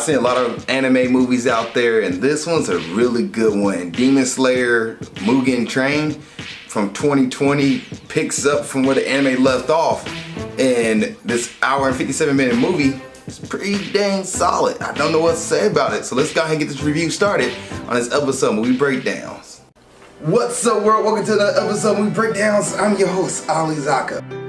I've seen a lot of anime movies out there, and this one's a really good one. Demon Slayer Mugen Train from 2020 picks up from where the anime left off, and this hour and 57-minute movie is pretty dang solid. I don't know what to say about it, so let's go ahead and get this review started on this episode of Movie Breakdowns. What's up, world? Welcome to another episode of Movie Breakdowns. I'm your host, Ali Zakka.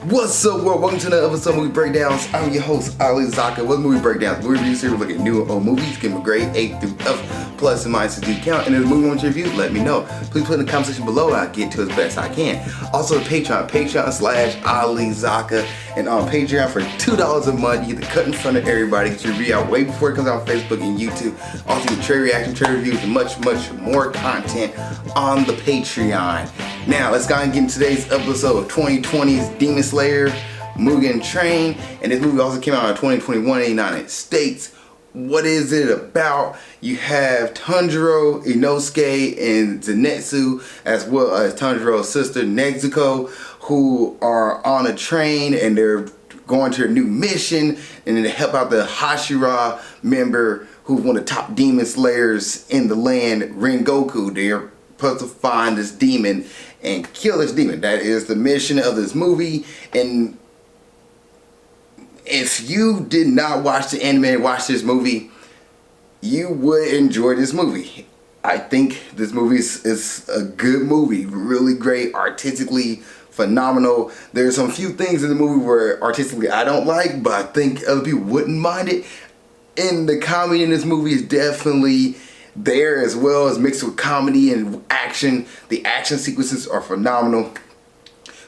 What's up, world? Welcome to another episode of Movie Breakdowns. I'm your host, Ali Zakka. With Movie Breakdowns, movie reviews here. We look at new and old movies, give them a grade, A through F, plus and minuses do count. And if there's a movie you want to review, let me know. Please put in the comment section below and I'll get to it as best I can. Also, the Patreon/Ali Zakka. And on Patreon for $2 a month, you get the cut in front of everybody, get your review out way before it comes out on Facebook and YouTube. Also, you get trade reaction, trade reviews, and much more content on the Patreon. Now, let's go ahead and get into today's episode of 2020's Demon Slayer Mugen Train. And this movie also came out in 2021 in the United States. What is it about? You have Tanjiro, Inosuke, and Zenitsu, as well as Tanjiro's sister Nezuko, who are on a train and they're going to a new mission and then to help out the Hashira member who's one of the top demon slayers in the land, Rengoku. They're supposed to find this demon and kill this demon. That is the mission of this movie. And if you did not watch the anime and watch this movie, you would enjoy this movie. I think this movie is a good movie, really great, artistically phenomenal. There's some few things in the movie where artistically I don't like, but I think other people wouldn't mind it. And the comedy in this movie is definitely there, as well as mixed with comedy and action. The action sequences are phenomenal.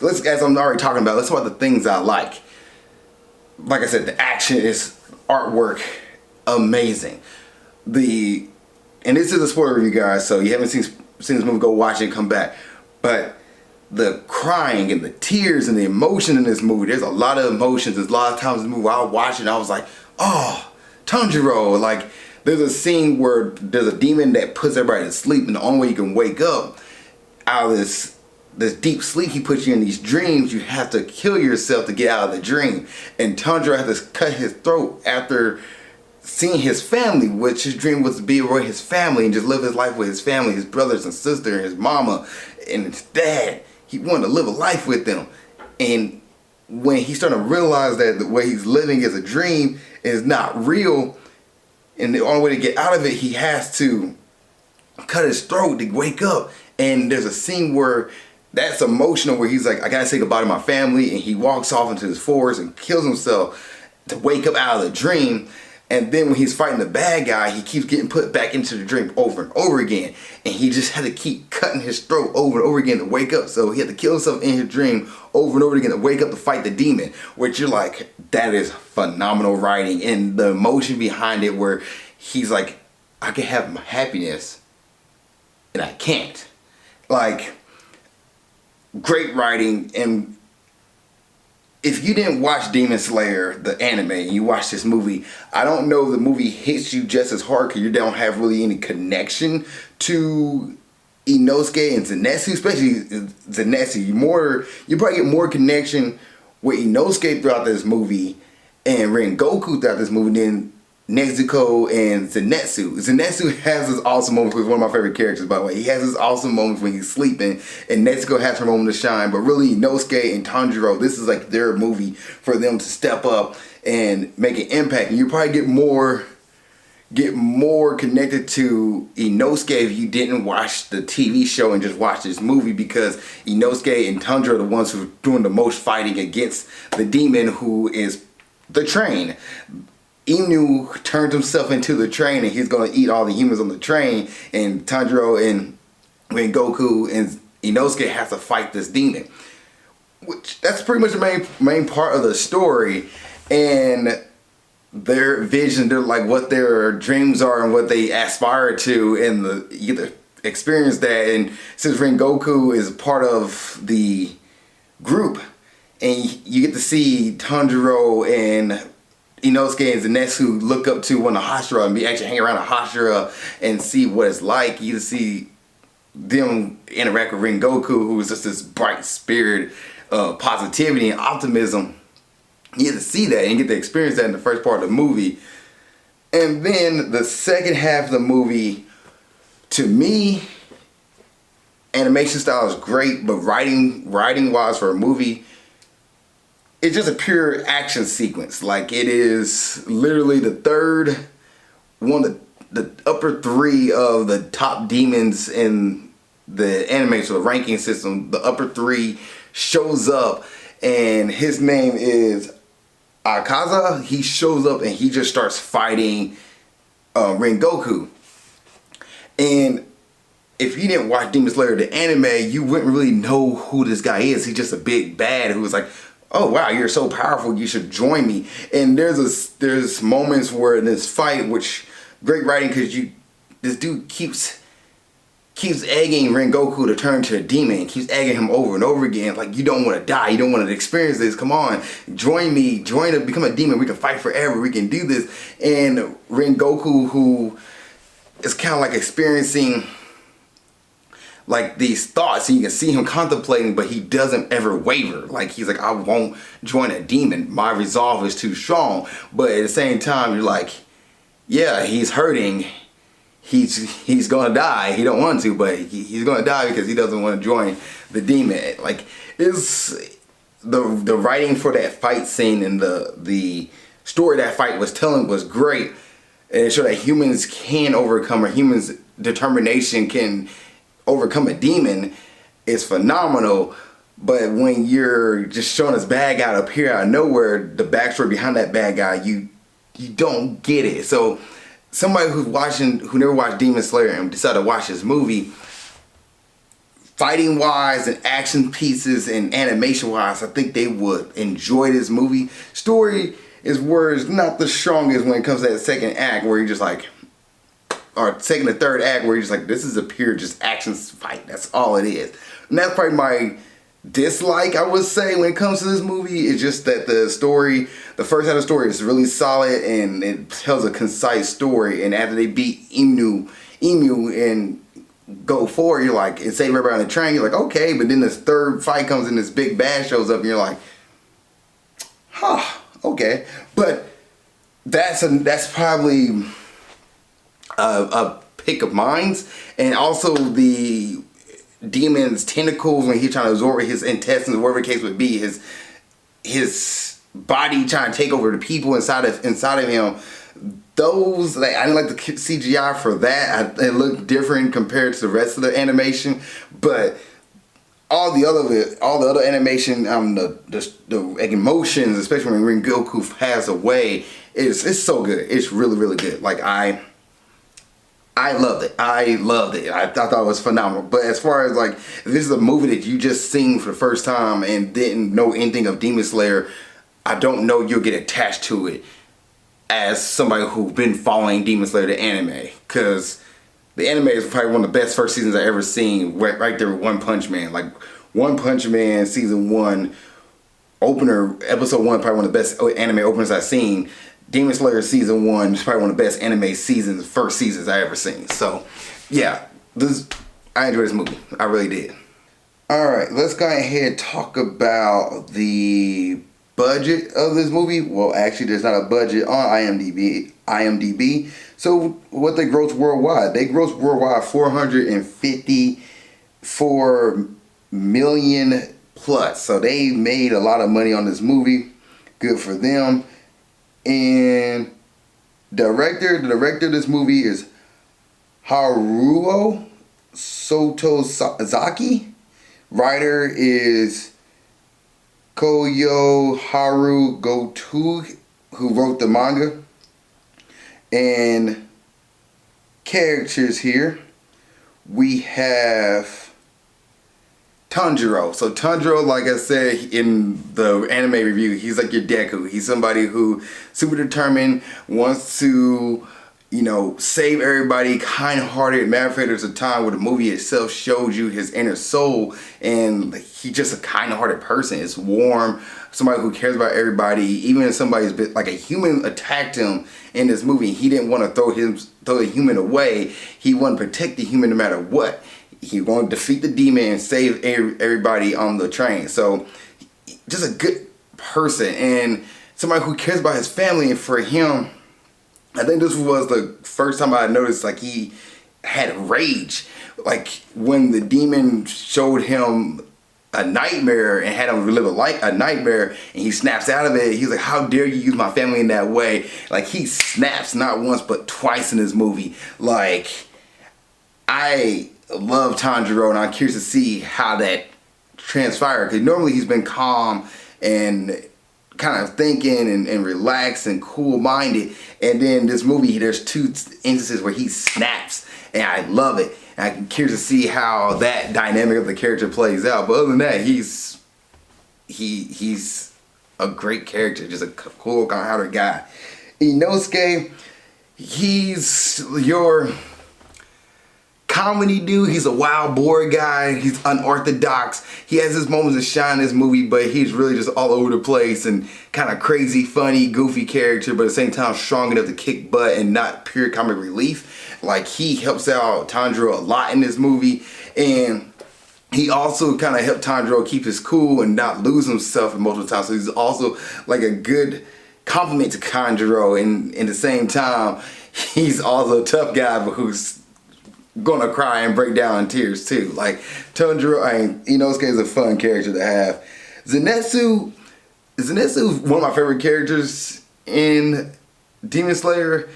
Let's, as I'm already talking about, let's talk about the things I like. Like I said, the action is artwork amazing. And this is a spoiler review, guys, so you haven't seen this movie, go watch it and come back. But the crying and the tears and the emotion in this movie, there's a lot of emotions. There's a lot of times in the movie I was watching, I was like, oh, Tanjiro. Like, there's a scene where there's a demon that puts everybody to sleep, and the only way you can wake up out of this deep sleep he puts you in these dreams, you have to kill yourself to get out of the dream. And Tanjiro had to cut his throat after seeing his family, which his dream was to be with his family and just live his life with his family, his brothers and sister, and his mama and his dad. He wanted to live a life with them. And when he's starting to realize that the way he's living is a dream is not real, and the only way to get out of it, he has to cut his throat to wake up. And there's a scene where that's emotional, where he's like, I gotta say goodbye to my family, and he walks off into his forest and kills himself to wake up out of the dream. And then when he's fighting the bad guy, he keeps getting put back into the dream over and over again. And he just had to keep cutting his throat over and over again to wake up. So he had to kill himself in his dream over and over again to wake up to fight the demon. Which you're like, that is phenomenal writing. And the emotion behind it, where he's like, I can have my happiness and I can't. Like, great writing. And if you didn't watch Demon Slayer, the anime, and you watch this movie, I don't know if the movie hits you just as hard because you don't have really any connection to Inosuke and Zenitsu, especially Zenitsu. You probably get more connection with Inosuke throughout this movie and Rengoku throughout this movie than Nezuko and Zenitsu. Zenitsu has this awesome moment. He's one of my favorite characters, by the way. He has this awesome moments when he's sleeping, and Nezuko has her moment to shine. But really, Inosuke and Tanjiro, this is like their movie for them to step up and make an impact. And you probably get more connected to Inosuke if you didn't watch the TV show and just watch this movie, because Inosuke and Tanjiro are the ones who are doing the most fighting against the demon, who is the train. Inu turned himself into the train, and he's going to eat all the humans on the train, and Tanjiro and Rengoku and Inosuke have to fight this demon. Which, that's pretty much the main part of the story, and their vision, they're like what their dreams are and what they aspire to, and you get to experience that. And since Rengoku is part of the group, and you get to see Tanjiro and Inosuke and Zenitsu look up to one of Hashira and be actually hanging around a Hashira and see what it's like. You see them interact with Rengoku, who is just this bright spirit positivity and optimism. You get to see that and get to experience that in the first part of the movie. And then the second half of the movie, to me, animation style is great, but writing wise for a movie, it's just a pure action sequence. Like, it is literally the third one of the upper three of the top demons in the anime, so the ranking system. The upper three shows up, and his name is Akaza. He shows up and he just starts fighting Rengoku. And if you didn't watch Demon Slayer the anime, you wouldn't really know who this guy is. He's just a big bad who's like, oh wow, you're so powerful, you should join me. And there's moments where in this fight, which great writing, because this dude keeps egging Rengoku to turn to a demon, keeps egging him over and over again. Like, you don't want to die, you don't want to experience this, come on, join me, become a demon, we can fight forever, we can do this. And Rengoku, who is kind of like experiencing like these thoughts, and you can see him contemplating, but he doesn't ever waver. Like, he's like, I won't join a demon, my resolve is too strong. But at the same time, you're like, yeah, he's hurting, he's gonna die. He don't want to, but he's gonna die because he doesn't want to join the demon. Like, it's the writing for that fight scene and the story that fight was telling was great, and it showed that humans can overcome, or humans' determination can overcome a demon. Is phenomenal. But when you're just showing this bad guy up here out of nowhere, the backstory behind that bad guy, you don't get it. So somebody who never watched Demon Slayer and decided to watch this movie, fighting wise and action pieces and animation wise, I think they would enjoy this movie. Story is where it's not the strongest when it comes to that second act, where you're just like, or second or third act, where you're just like, this is a pure just action fight. That's all it is. And that's probably my dislike, I would say, when it comes to this movie. It's just that the story, the first half of the story is really solid and it tells a concise story. And after they beat Emu and go forward, you're like, and save everybody on the train, you're like, okay. But then this third fight comes and this big bad shows up and you're like, huh, okay. But that's probably a pick of mine's. And also the demon's tentacles, when he's trying to absorb his intestines, whatever the case would be, his body trying to take over the people inside of him. Those, like, I didn't like the CGI for that. It looked different compared to the rest of the animation. But all the other animation, the emotions, especially when Rengoku has away, it's so good. It's really, really good. Like, I loved it. I thought it was phenomenal. But as far as like, if this is a movie that you just seen for the first time and didn't know anything of Demon Slayer, I don't know you'll get attached to it as somebody who's been following Demon Slayer the anime. Because the anime is probably one of the best first seasons I've ever seen, right there with One Punch Man. Like, One Punch Man season 1 opener, episode 1, probably one of the best anime openers I've seen. Demon Slayer season 1 is probably one of the best anime seasons, first seasons I ever seen. So, yeah, I enjoyed this movie. I really did. Alright, let's go ahead and talk about the budget of this movie. Well, actually, there's not a budget on IMDb. So, what they grossed worldwide? They grossed worldwide $454 million plus. So, they made a lot of money on this movie. Good for them. And the director of this movie is Haruo Sotozaki. Writer is Koyoharu Goto, who wrote the manga. And characters here, we have Tanjiro. So Tanjiro, like I said in the anime review, he's like your Deku. He's somebody who super determined, wants to, save everybody, kind-hearted. Matter of fact, there's a time where the movie itself showed you his inner soul, and he's just a kind-hearted person. It's warm, somebody who cares about everybody. Even if somebody's been, like, a human attacked him in this movie, he didn't want to throw the human away. He wanted to protect the human no matter what. He wanted to defeat the demon and save everybody on the train. So just a good person and somebody who cares about his family. And for him, I think this was the first time I noticed like he had rage. Like when the demon showed him a nightmare and had him relive a nightmare, and he snaps out of it. He's like, how dare you use my family in that way? Like, he snaps not once but twice in this movie. Like, I love Tanjiro, and I'm curious to see how that transpired, because normally he's been calm and kind of thinking and relaxed and cool-minded, and then this movie there's two instances where he snaps, and I love it. And I'm curious to see how that dynamic of the character plays out. But other than that, he's a great character, just a cool, kind-hearted guy. Inosuke, he's your comedy dude. He's a wild boar guy. He's unorthodox. He has his moments of shine in this movie, but he's really just all over the place and kind of crazy, funny, goofy character, but at the same time strong enough to kick butt and not pure comic relief. Like, he helps out Tanjiro a lot in this movie, and he also kind of helped Tanjiro keep his cool and not lose himself multiple times. So he's also like a good compliment to Tanjiro, and in the same time, he's also a tough guy, but who's gonna cry and break down in tears too. Like, Tanjiro, Inosuke is a fun character to have. Zenitsu is one of my favorite characters in Demon Slayer,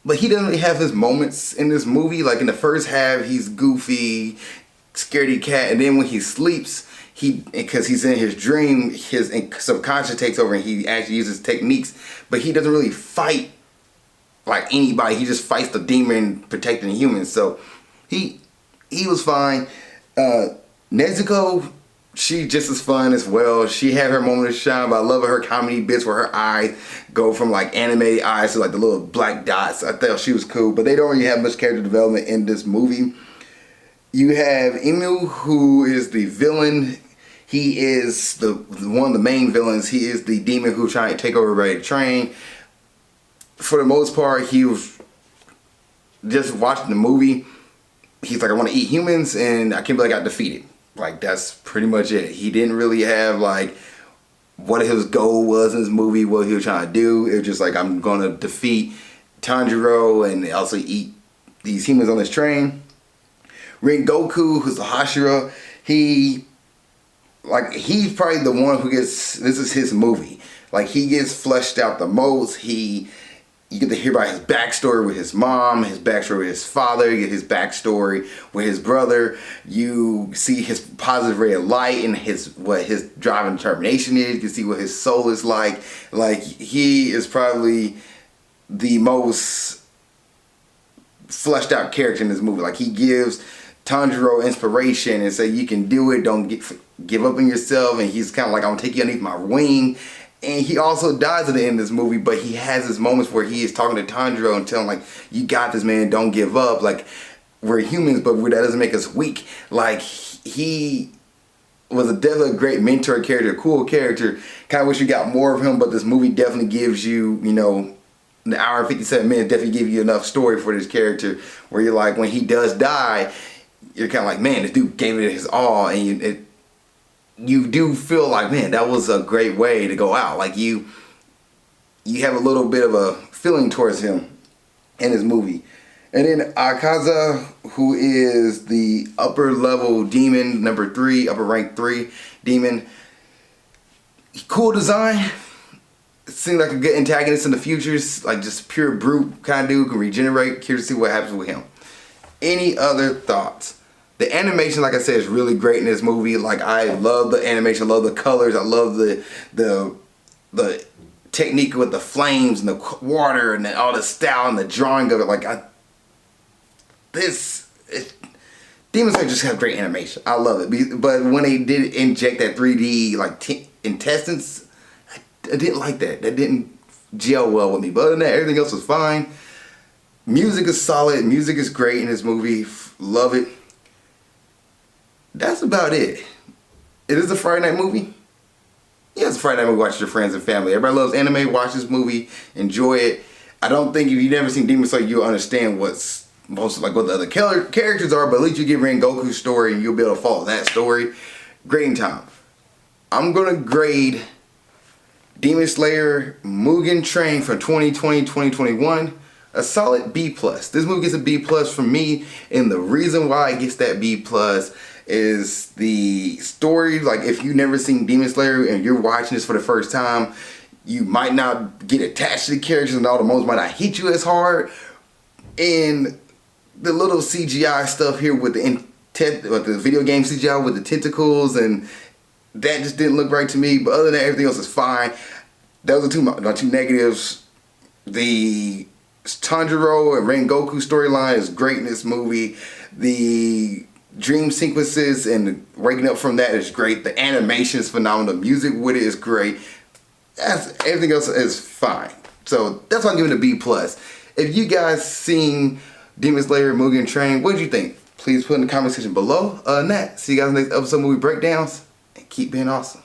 but he doesn't really have his moments in this movie. Like, in the first half, he's goofy, scaredy cat, and then when he sleeps, because he's in his dream, his subconscious takes over and he actually uses techniques, but he doesn't really fight like anybody. He just fights the demon protecting the humans. So he was fine. Nezuko, she just as fun as well. She had her moment of shine, but I love her comedy bits where her eyes go from like animated eyes to like the little black dots. I thought she was cool, but they don't really have much character development in this movie. You have Emu, who is the villain. He is one of the main villains. He is the demon who's trying to take over Ready to Train. For the most part, he was just watching the movie. He's like, I want to eat humans, and I can't believe I got defeated. Like, that's pretty much it. He didn't really have like what his goal was in this movie, what he was trying to do. It was just like, I'm going to defeat Tanjiro and also eat these humans on this train. Rengoku, who's the Hashira, he's probably the one who gets, this is his movie. Like, he gets fleshed out the most. You get to hear about his backstory with his mom, his backstory with his father, you get his backstory with his brother. You see his positive ray of light and what his drive and determination is. You can see what his soul is like. Like, he is probably the most fleshed out character in this movie. Like, he gives Tanjiro inspiration and say, you can do it, don't give up on yourself. And he's kind of like, I'm gonna take you underneath my wing. And he also dies at the end of this movie, but he has his moments where he is talking to Tanjiro and telling him, like, you got this, man, don't give up. Like, we're humans, but that doesn't make us weak. Like, he was definitely a great mentor character, cool character. Kind of wish you got more of him, but this movie definitely gives you, an hour and 57 minutes definitely give you enough story for this character where you're like, when he does die, you're kind of like, man, this dude gave it his all, and you do feel like, man, that was a great way to go out. Like, you have a little bit of a feeling towards him in this movie. And then Akaza, who is the upper level demon, number 3, upper rank 3 demon. Cool design. Seems like a good antagonist in the futures. Like, just pure brute kind of dude, can regenerate. Curious to see what happens with him. Any other thoughts? The animation, like I said, is really great in this movie. Like, I love the animation, I love the colors, I love the technique with the flames and the water and all the style and the drawing of it. Like, Demon Slayer just have great animation. I love it. But when they did inject that 3D like intestines, I didn't like that. That didn't gel well with me. But other than that, everything else was fine. Music is solid. Music is great in this movie. Love it. That's about it. It is a Friday night movie. Yeah, it's a Friday night movie. Watch with your friends and family. Everybody loves anime. Watch this movie. Enjoy it. I don't think if you've never seen Demon Slayer, you'll understand what the other characters are. But at least you get Rengoku's story and you'll be able to follow that story. Great in time. I'm gonna grade Demon Slayer Mugen Train from 2020-2021 a solid B+. This movie gets a B+ from me, and the reason why it gets that B+ is the story. Like, if you've never seen Demon Slayer and you're watching this for the first time, you might not get attached to the characters and all the moments might not hit you as hard. And the little CGI stuff here with the video game CGI with the tentacles, and that just didn't look right to me. But other than that, everything else is fine. Those are my two negatives. The Tanjiro and Rengoku storyline is great in this movie. The dream sequences and waking up from that is great. The animation is phenomenal. The music with it is great. Everything else is fine. So that's why I'm giving it a B+. If you guys seen Demon Slayer Mugen Train, what did you think? Please put in the comment section below. Other than that, see you guys in the next episode of Movie Breakdowns, and keep being awesome.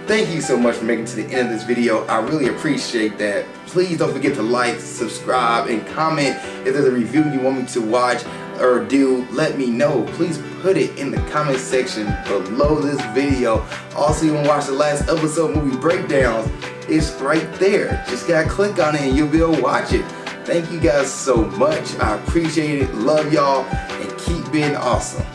Thank you so much for making it to the end of this video. I really appreciate that. Please don't forget to like, subscribe, and comment. If there's a review you want me to watch or do, let me know. Please put it in the comment section below this video. Also, you want to watch the last episode of Movie Breakdowns, it's right there. Just gotta click on it and you'll be able to watch it. Thank you guys so much. I appreciate it. Love y'all, and keep being awesome.